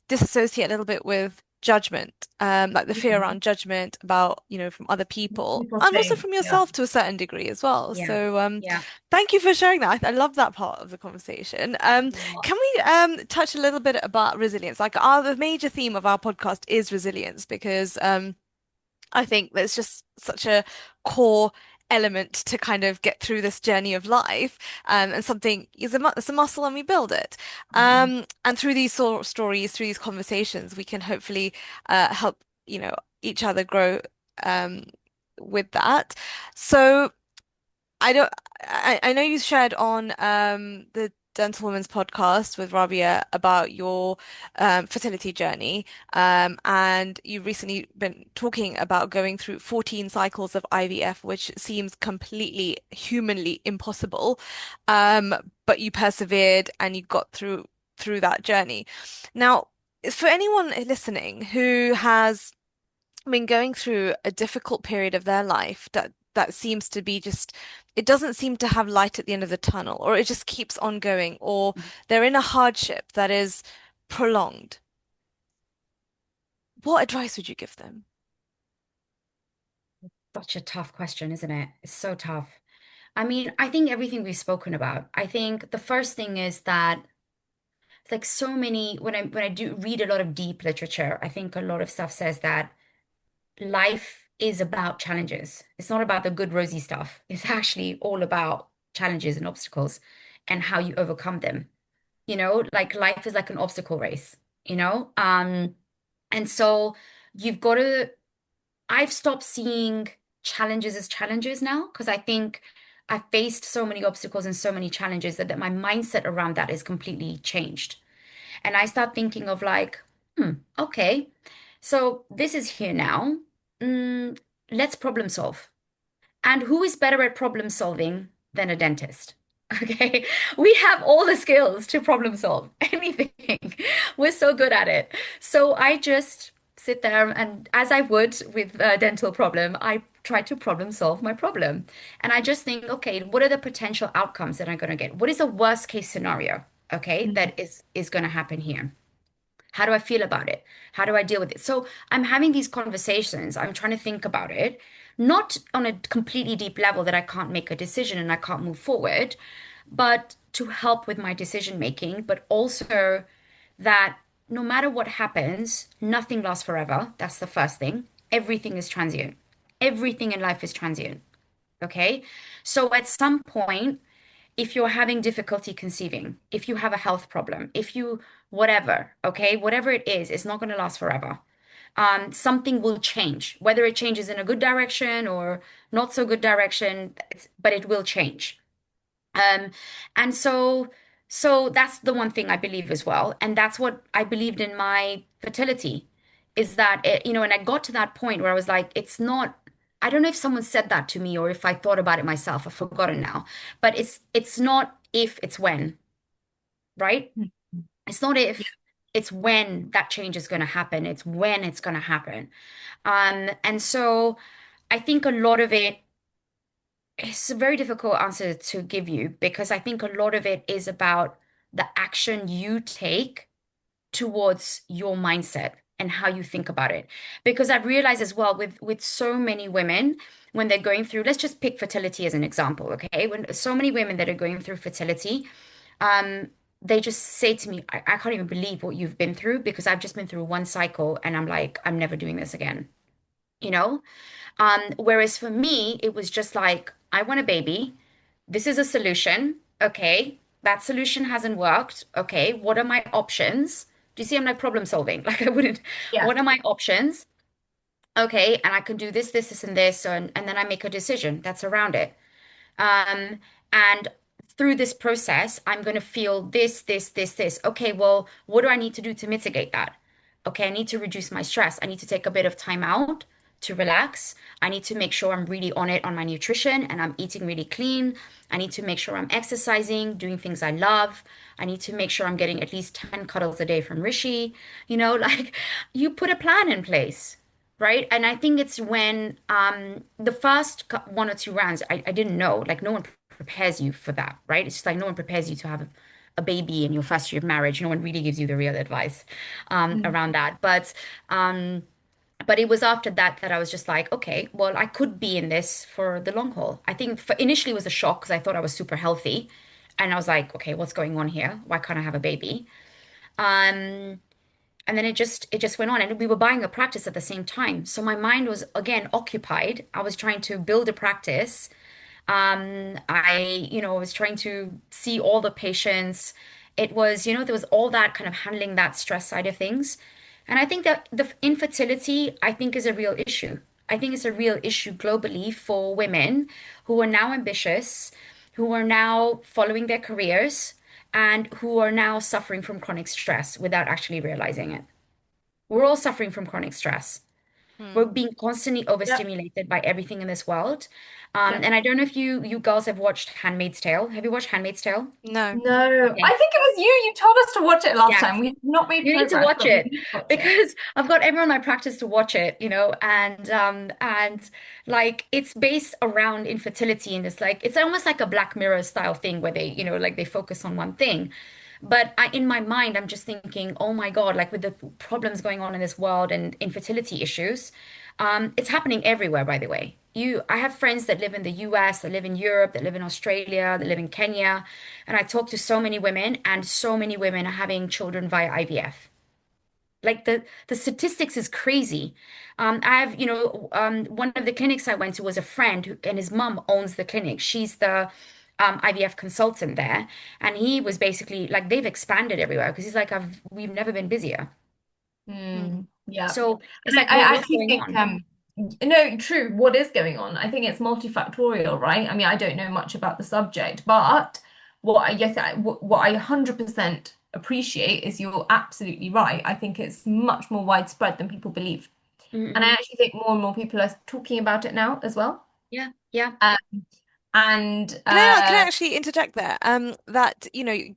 disassociate a little bit with judgment, like the fear Mhm. around judgment about, from other people People and also think, from yeah. yourself to a certain degree as well. yeah, So, yeah. thank you for sharing that. I love that part of the conversation. Can we touch a little bit about resilience? Like, the major theme of our podcast is resilience because I think there's just such a core element to kind of get through this journey of life. And something is it's a muscle and we build it. Mhm. And through these sort of stories, through these conversations, we can hopefully help, each other grow um, with that. So I don't. I know you shared on the Dental Women's podcast with Rabia about your fertility journey, and you've recently been talking about going through 14 cycles of IVF, which seems completely humanly impossible, um, but you persevered and you got through that journey. Now, for anyone listening who has been going through a difficult period of their life that seems to be just it doesn't seem to have light at the end of the tunnel, or it just keeps on going, or they're in a hardship that is prolonged. What advice would you give them? Such a tough question, isn't it? It's so tough. I mean, I think everything we've spoken about. I think the first thing is that like so many when I do read a lot of deep literature, I think a lot of stuff says that life is about challenges. It's not about the good rosy stuff. It's actually all about challenges and obstacles and how you overcome them. Like life is like an obstacle race, you know? And so you've got to I've stopped seeing challenges as challenges now because I think I've faced so many obstacles and so many challenges that my mindset around that is completely changed. And I start thinking of like, okay, so this is here now. Mm, let's problem solve. And who is better at problem solving than a dentist? Okay, we have all the skills to problem solve anything. We're so good at it. So I just sit there and, as I would with a dental problem, I try to problem solve my problem. And I just think, okay, what are the potential outcomes that I'm going to get? What is the worst case scenario? Okay, Mhm. that is going to happen here. How do I feel about it? How do I deal with it? So I'm having these conversations. I'm trying to think about it, not on a completely deep level that I can't make a decision and I can't move forward, but to help with my decision making, but also that no matter what happens, nothing lasts forever. That's the first thing. Everything is transient. Everything in life is transient. Okay. So at some point, if you're having difficulty conceiving, if you have a health problem, if you whatever, okay, whatever it is, it's not going to last forever. Something will change, whether it changes in a good direction or not so good direction, but it will change. Um, and so that's the one thing I believe as well. And that's what I believed in my fertility is that and I got to that point where I was like, it's not. I don't know if someone said that to me or if I thought about it myself. I've forgotten now. But it's not if, it's when, right? Mm. It's not Yeah. if, it's when that change is going to happen. It's when it's going to happen. And so I think a lot of it, it's a very difficult answer to give you because I think a lot of it is about the action you take towards your mindset and how you think about it. Because I've realized as well with so many women when they're going through, let's just pick fertility as an example, okay? When so many women that are going through fertility, um, they just say to me, I can't even believe what you've been through because I've just been through one cycle and I'm like, I'm never doing this again, you know? Whereas for me, it was just like, I want a baby. This is a solution. Okay. That solution hasn't worked. Okay. What are my options? Do you see? I'm like problem solving. Like I wouldn't, Yeah. what are my options? Okay. And I can do this, this, this, and this. And then I make a decision that's around it. Um, and through this process, I'm going to feel this, this, this, this. Okay, well, what do I need to do to mitigate that? Okay, I need to reduce my stress. I need to take a bit of time out to relax. I need to make sure I'm really on it on my nutrition and I'm eating really clean. I need to make sure I'm exercising, doing things I love. I need to make sure I'm getting at least 10 cuddles a day from Rishi. Like you put a plan in place. Right. And I think it's when the first one or two rounds, I didn't know, like no one prepares you for that, right? It's just like no one prepares you to have a baby in your first year of marriage. No one really gives you the real advice Mm. around that. But it was after that that I was just like, okay, well, I could be in this for the long haul. I think for initially it was a shock because I thought I was super healthy. And I was like, okay, what's going on here? Why can't I have a baby? Um, and then it just went on, and we were buying a practice at the same time. So my mind was again occupied. I was trying to build a practice. I was trying to see all the patients. It was, there was all that kind of handling that stress side of things. And I think that the infertility, I think, is a real issue. I think it's a real issue globally for women who are now ambitious, who are now following their careers, and who are now suffering from chronic stress without actually realizing it. We're all suffering from chronic stress. We're Hmm. being constantly Yep. overstimulated by everything in this world. Yep. And I don't know if you girls have watched Handmaid's Tale. Have you watched Handmaid's Tale? No. No, I Okay. think it was you. You told us to watch it last Yes. time. We have not made You need to progress, watch but we it need to watch it. because I've got everyone in my practice to watch it, and like it's based around infertility and it's almost like a Black Mirror style thing where like they focus on one thing. But in my mind, I'm just thinking, oh my God, like with the problems going on in this world and infertility issues, it's happening everywhere, by the way. I have friends that live in the US, that live in Europe, that live in Australia, that live in Kenya, and I talk to so many women, and so many women are having children via IVF. Like the statistics is crazy. I have, one of the clinics I went to was a friend and his mum owns the clinic. She's the IVF consultant there, and he was basically like they've expanded everywhere because he's like, we've never been busier. Hmm. Yeah. So it's And like, well, I what's actually going think, on? no, true, what is going on? I think it's multifactorial, right? I mean, I don't know much about the subject, but what I 100% appreciate is you're absolutely right. I think it's much more widespread than people believe. And I Mm-hmm. actually think more and more people are talking about it now as well. Yeah, yeah. Um, and Can I actually interject there? That,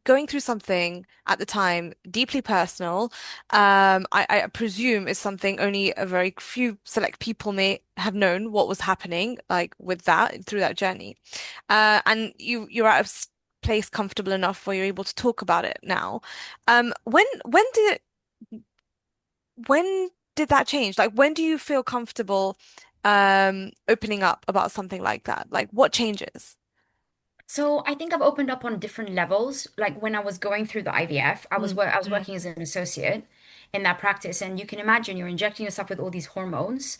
going through something at the time deeply personal, I presume is something only a very few select people may have known what was happening, like with that through that journey. And you're at a place comfortable enough where you're able to talk about it now. When did that change? Like, when do you feel comfortable opening up about something like that? Like, what changes? So I think I've opened up on different levels. Like when I was going through the IVF, I was mm, working as an associate in that practice, and you can imagine you're injecting yourself with all these hormones,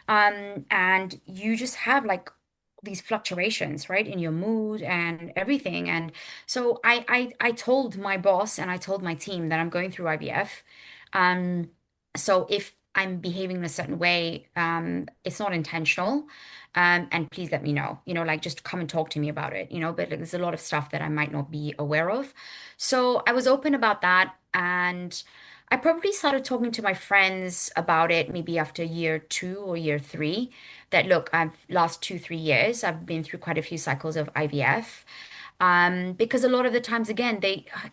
and you just have like these fluctuations, right, in your mood and everything. And so I told my boss and I told my team that I'm going through IVF. Um, so if I'm behaving in a certain way, it's not intentional. And please let me know, like just come and talk to me about it, but like, there's a lot of stuff that I might not be aware of. So I was open about that. And I probably started talking to my friends about it maybe after year two or year three. that, look, I've last 2, 3 years, I've been through quite a few cycles of IVF. Because a lot of the times, again,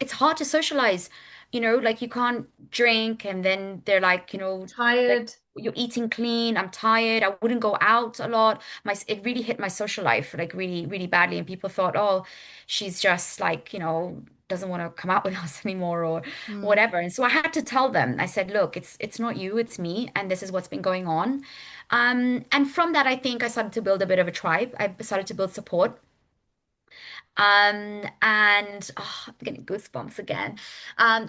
it's hard to socialize, like you can't drink, and then they're like, like Tired. you're eating clean. I'm tired. I wouldn't go out a lot. It really hit my social life like really, really badly. And people thought, oh, she's just like, doesn't want to come out with us anymore or Mm. whatever. And so I had to tell them, I said, look, it's not you, it's me, and this is what's been going on. And from that, I think I started to build a bit of a tribe. I started to build support. And I'm getting goosebumps again.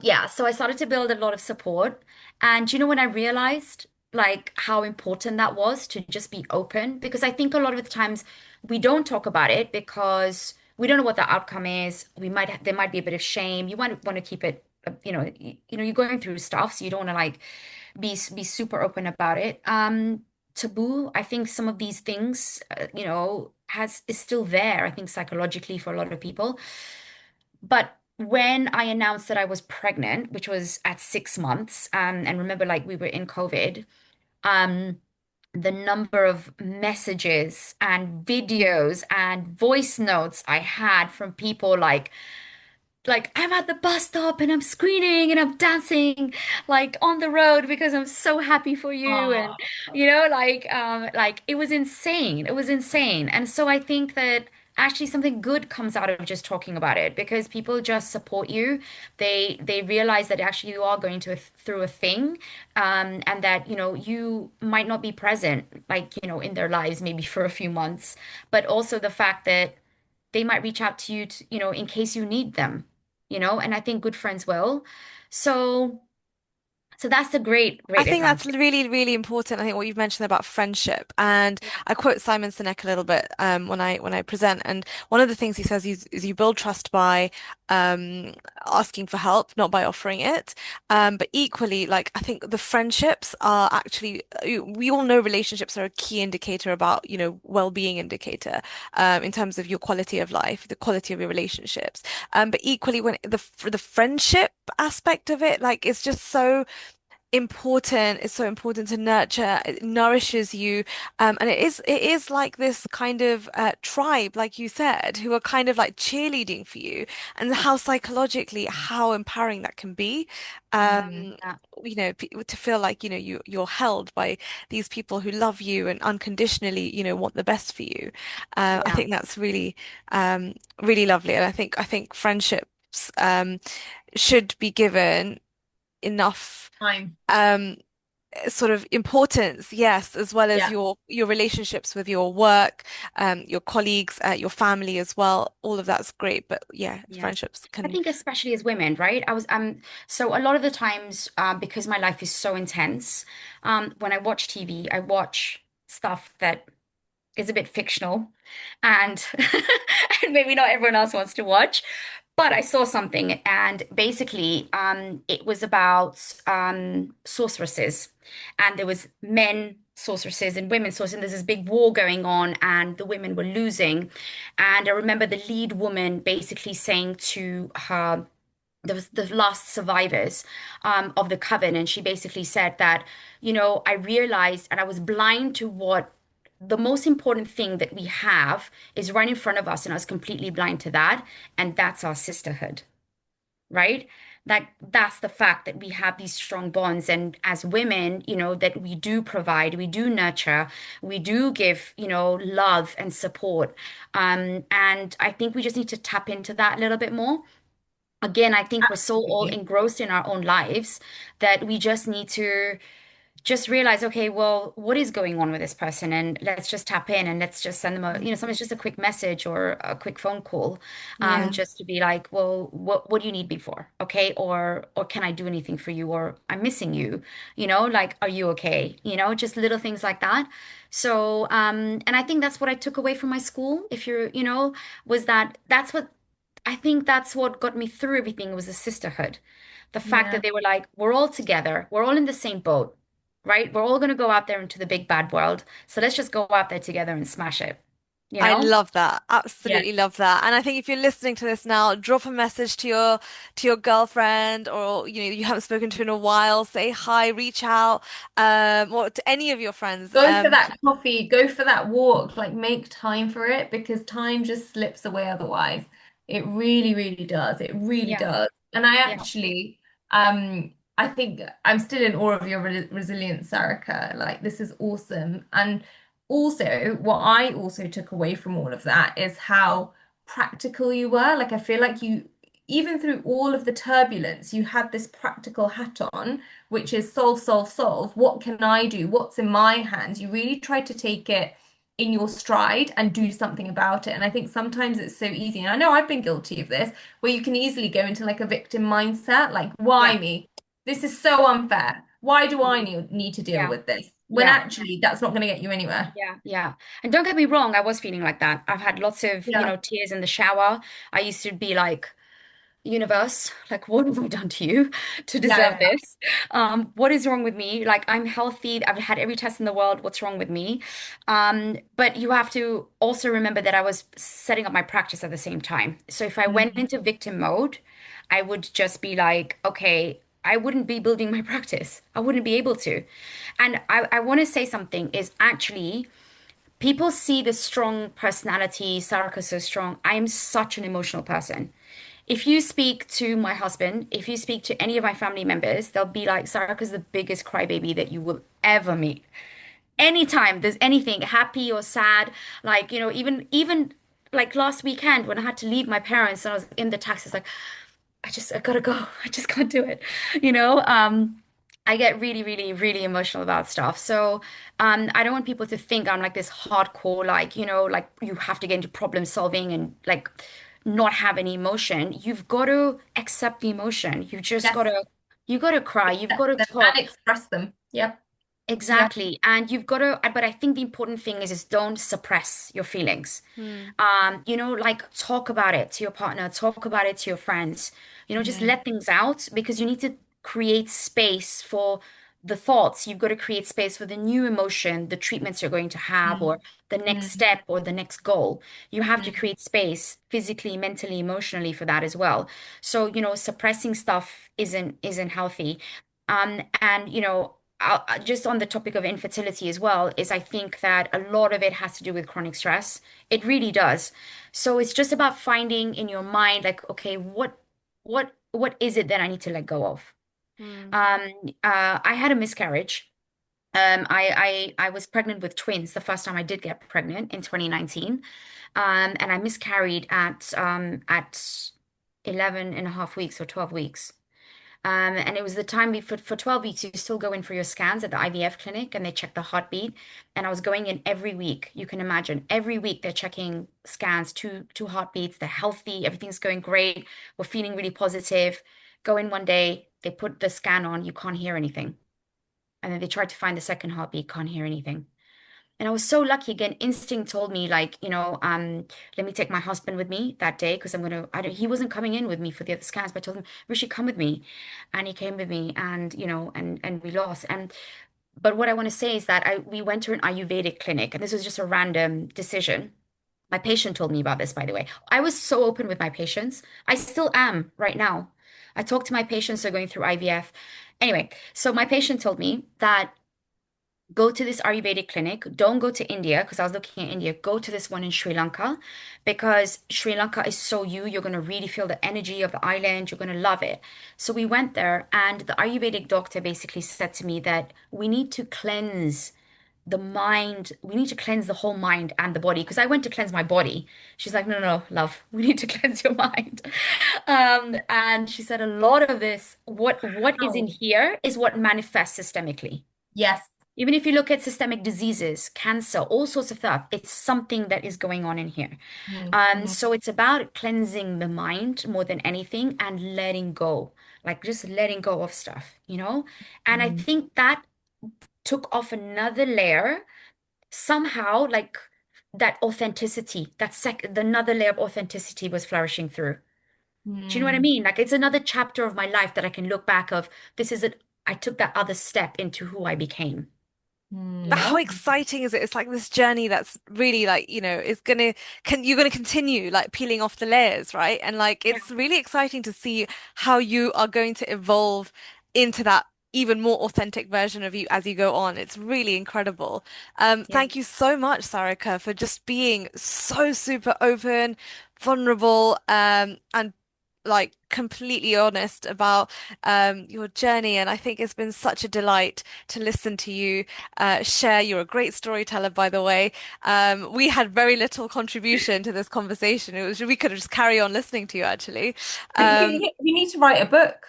Yeah, so I started to build a lot of support. And when I realized like how important that was to just be open, because I think a lot of the times we don't talk about it because we don't know what the outcome is. There might be a bit of shame. You want to keep it, you're going through stuff, so you don't want to like be super open about it. Taboo, I think some of these things, has is still there, I think psychologically for a lot of people. But when I announced that I was pregnant, which was at 6 months, and remember, like we were in COVID, um, the number of messages and videos and voice notes I had from people like I'm at the bus stop and I'm screaming and I'm dancing like on the road because I'm so happy for you, and Oh, like it was insane. It was insane. And so I think that actually something good comes out of just talking about it, because people just support you. They realize that actually you are going through a thing, and that you might not be present like in their lives maybe for a few months, but also the fact that they might reach out to you in case you need them, and I think good friends will. So, so that's a great, I great think that's advantage. really, really important. I think what you've mentioned about friendship, and Yeah. I quote Simon Sinek a little bit when I present. And one of the things he says is you build trust by um, asking for help, not by offering it. But equally, like I think the friendships are actually we all know relationships are a key indicator about well-being indicator in terms of your quality of life, the quality of your relationships. But equally, when for the friendship aspect of it, like it's just so important. It's so important to nurture. It nourishes you, and it is like this kind of tribe, like you said, who are kind of like cheerleading for you, and how psychologically how empowering that can be. Um, Yeah. to feel like you're held by these people who love you and unconditionally want the best for you. I Yeah. think that's really really lovely, and I think friendships should be given enough time. um sort of importance, yes, as well as Yeah. your relationships with your work, your colleagues, your family as well. All of that's great, but yeah, Yeah. friendships I can. think especially as women, right? So a lot of the times, because my life is so intense, when I watch TV, I watch stuff that is a bit fictional and and maybe not everyone else wants to watch. But I saw something, and basically, it was about sorceresses, and there was men sorceresses and women sorceresses, and there's this big war going on, and the women were losing. And I remember the lead woman basically saying to her, there was the last survivors of the coven, and she basically said that, I realized and I was blind to what the most important thing that we have is right in front of us, and I was completely blind to that, and that's our sisterhood, right? That's the fact that we have these strong bonds, and as women, that we do provide, we do nurture, we do give, love and support. And I think we just need to tap into that a little bit more. Again, I think we're so all Absolutely. engrossed in our own lives that we just need to just realize, okay, well, what is going on with this person? And let's just tap in and let's just send them sometimes just a quick message or a quick phone call, Yeah. just to be like, well, what do you need me for? Okay. Or can I do anything for you? Or I'm missing you, like, are you okay? Just little things like that. So, and I think that's what I took away from my school. If you're, was that's what I think that's what got me through everything was the sisterhood. The fact Yeah. that they were like, we're all together, we're all in the same boat, right? We're all going to go out there into the big bad world. So let's just go out there together and smash it. you I know? love that. Yeah. Absolutely love that. And I think if you're listening to this now, drop a message to your girlfriend or you haven't spoken to in a while, say hi, reach out, or to any of your friends. Go for that coffee, go for that walk, like make time for it because time just slips away otherwise. It really, really does. It really Yeah, does. And I yeah, actually, I think I'm still in awe of your resilience, Sarika. Like this is awesome. And also, what I also took away from all of that is how practical you were. Like I feel like you, even through all of the turbulence, you had this practical hat on which is solve, solve, solve. What can I do? What's in my hands? You really try to take it in your stride and do something about it. And I think sometimes it's so easy. And I know I've been guilty of this, where you can easily go into like a victim mindset, like, why yeah, me? This is so unfair. Why do I mhm, need to deal yeah, with this? When yeah. actually that's not going to get you anywhere. Yeah, yeah. And don't get me wrong, I was feeling like that. I've had lots of, Yeah. tears in the shower. I used to be like, universe, like, what have I done to you to deserve Yeah. this? What is wrong with me? Like, I'm healthy. I've had every test in the world. What's wrong with me? But you have to also remember that I was setting up my practice at the same time. So if I went Mm, into victim mode, I would just be like, okay, I wouldn't be building my practice. I wouldn't be able to. And I want to say something is actually people see the strong personality, Sarah so strong. I am such an emotional person. If you speak to my husband, if you speak to any of my family members, they'll be like, Sarika's the biggest crybaby that you will ever meet. Anytime there's anything happy or sad, like, even like last weekend when I had to leave my parents and I was in the taxi, it's like, I gotta go. I just can't do it. You know, I get really, really, really emotional about stuff. So, I don't want people to think I'm like this hardcore, like, like you have to get into problem solving and like not have any emotion. You've got to accept the emotion. yes. You gotta cry. You've got Accept to them and talk. express them. Yep. Yep. Exactly. And you've got to, but I think the important thing is don't suppress your feelings. Hmm. Like talk about it to your partner, talk about it to your friends, just Mm, let things out because you need to create space for the thoughts. You've got to create space for the new emotion, the treatments you're going to have, mm, or the next mm, step or the next goal. You have to mm. create space physically, mentally, emotionally for that as well. So, suppressing stuff isn't healthy. And just on the topic of infertility as well, is I think that a lot of it has to do with chronic stress. It really does. So it's just about finding in your mind, like, okay, what is it that I need to let go of? Hmm. Um, I had a miscarriage. I was pregnant with twins the first time I did get pregnant in 2019. And I miscarried at 11 and a half weeks or 12 weeks. And it was the time for 12 weeks, you still go in for your scans at the IVF clinic and they check the heartbeat. And I was going in every week. You can imagine every week they're checking scans, two heartbeats, they're healthy, everything's going great. We're feeling really positive. Go in one day, they put the scan on, you can't hear anything. And then they tried to find the second heartbeat, can't hear anything. And I was so lucky. Again, instinct told me, like, let me take my husband with me that day because he wasn't coming in with me for the other scans, but I told him, Rishi, come with me. And he came with me and, and we lost. But what I want to say is that we went to an Ayurvedic clinic and this was just a random decision. My patient told me about this, by the way. I was so open with my patients. I still am right now. I talk to my patients who are going through IVF. Anyway, so my patient told me that go to this Ayurvedic clinic. Don't go to India because I was looking at India. Go to this one in Sri Lanka because Sri Lanka is so you. You're going to really feel the energy of the island. You're going to love it. So we went there, and the Ayurvedic doctor basically said to me that we need to cleanse the mind. We need to cleanse the whole mind and the body because I went to cleanse my body. She's like, no, no, love, we need to cleanse your mind. And she said a lot of this, what is in Wow. here is what manifests systemically. Yes. Even if you look at systemic diseases, cancer, all sorts of stuff, it's something that is going on in here. Mm, mm, So it's about cleansing the mind more than anything and letting go, like just letting go of stuff. And I mm, think that took off another layer somehow, like that authenticity, another layer of authenticity was flourishing through. Do you know what I mm. mean? Like it's another chapter of my life that I can look back of. This is it. I took that other step into who I became. you But Mm. how know? exciting is it? It's like this journey that's really like, is gonna you're gonna continue like peeling off the layers, right? And like Yeah. it's really exciting to see how you are going to evolve into that even more authentic version of you as you go on. It's really incredible. Yeah. Thank you so much, Sarika, for just being so super open, vulnerable, and like completely honest about your journey. And I think it's been such a delight to listen to you share. You're a great storyteller, by the way. We had very little contribution to this conversation. We could have just carry on listening to you, actually. Um, You need to write a book.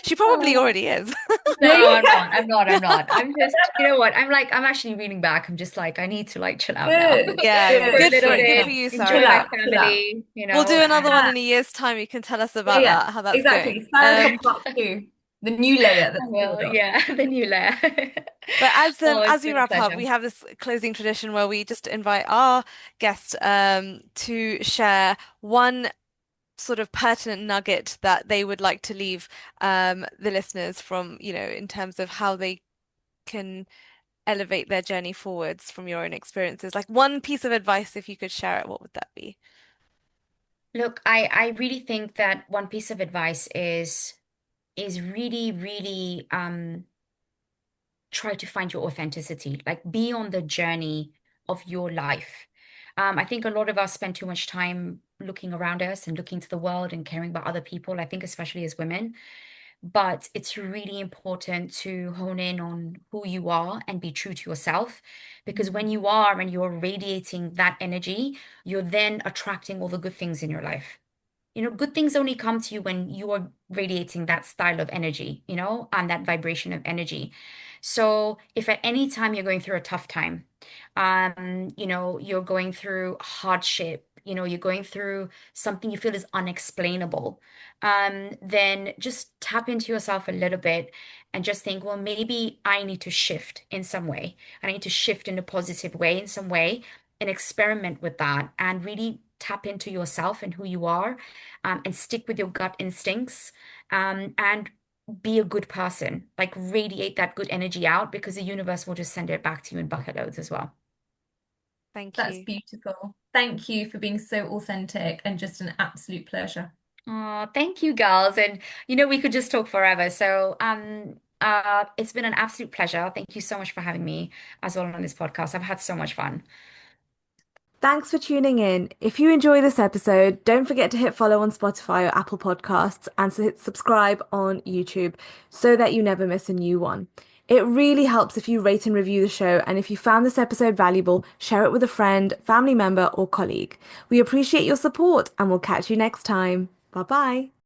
she probably Oh, already is. no, Really? I'm not. I'm not. I'm not. I'm just, you know what? I'm actually reading back. I'm just like, I need to like chill out now Good, Yeah, for a good, good for little you. good. Good bit, for you, Chill enjoy my Sarika. out, chill out. family, We'll do another one Yeah, in a year's time. You can tell us yeah, about yeah. that, how that's going. Exactly. Sarika part 2, the new layer I that's will. peeled off. Yeah, the new layer. But Oh, it's as we been a wrap up, pleasure. we have this closing tradition where we just invite our guests to share one sort of pertinent nugget that they would like to leave the listeners from, in terms of how they can elevate their journey forwards from your own experiences. Like one piece of advice, if you could share it, what would that be? Look, I really think that one piece of advice is really, really try to find your authenticity, like be on the journey of your life. I think a lot of us spend too much time looking around us and looking to the world and caring about other people, I think especially as women. But it's really important to hone in on who you are and be true to yourself. Because when Mm. you are and you're radiating that energy, you're then attracting all the good things in your life. Good things only come to you when you are radiating that style of energy, and that vibration of energy. So if at any time you're going through a tough time, you're going through hardship, you're going through something you feel is unexplainable, then just tap into yourself a little bit and just think, well, maybe I need to shift in some way. I need to shift in a positive way in some way and experiment with that and really tap into yourself and who you are, and stick with your gut instincts, and be a good person. Like radiate that good energy out because the universe will just send it back to you in bucket loads as well. Thank That's you. beautiful. Thank you for being so authentic and just an absolute pleasure. Oh, thank you, girls. And we could just talk forever. So, it's been an absolute pleasure. Thank you so much for having me as well on this podcast. I've had so much fun. Thanks for tuning in. If you enjoy this episode, don't forget to hit follow on Spotify or Apple Podcasts and to hit subscribe on YouTube so that you never miss a new one. It really helps if you rate and review the show, and if you found this episode valuable, share it with a friend, family member, or colleague. We appreciate your support and we'll catch you next time. Bye bye.